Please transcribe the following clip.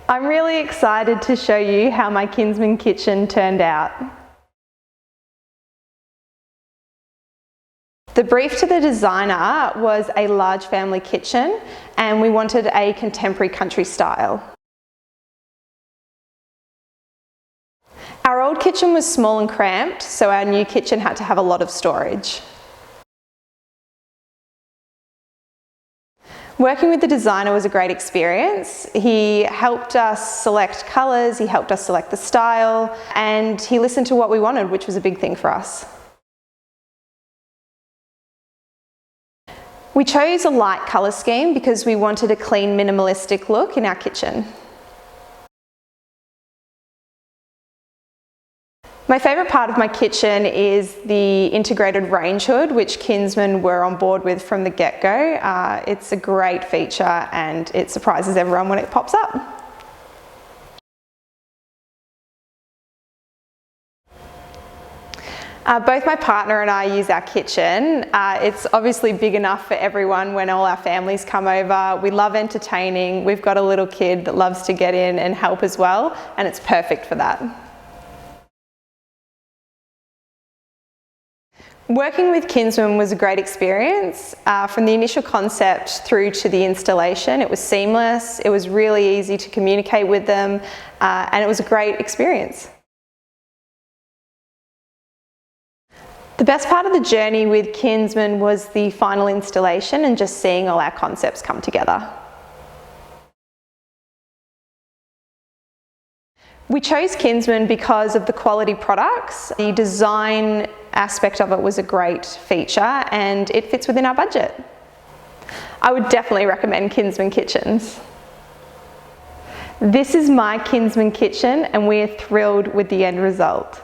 I'm really excited to show you how my Kinsman Kitchen turned out. The brief to the designer was a large family kitchen, and we wanted a contemporary country style. Our old kitchen was small and cramped, so our new kitchen had to have a lot of storage. Working with the designer was a great experience. He helped us select colours, he helped us select the style, and he listened to what we wanted, which was a big thing for us. We chose a light colour scheme because we wanted a clean, minimalistic look in our kitchen. My favourite part of my kitchen is the integrated range hood, which Kinsman were on board with from the get-go. It's a great feature and it surprises everyone when it pops up. Both my partner and I use our kitchen. It's obviously big enough for everyone when all our families come over. We love entertaining. We've got a little kid that loves to get in and help as well, and it's perfect for that. Working with Kinsman was a great experience. From the initial concept through to the installation, it was seamless, it was really easy to communicate with them, and it was a great experience. The best part of the journey with Kinsman was the final installation and just seeing all our concepts come together. We chose Kinsman because of the quality products. The design aspect of it was a great feature and it fits within our budget. I would definitely recommend Kinsman Kitchens. This is my Kinsman Kitchen and we are thrilled with the end result.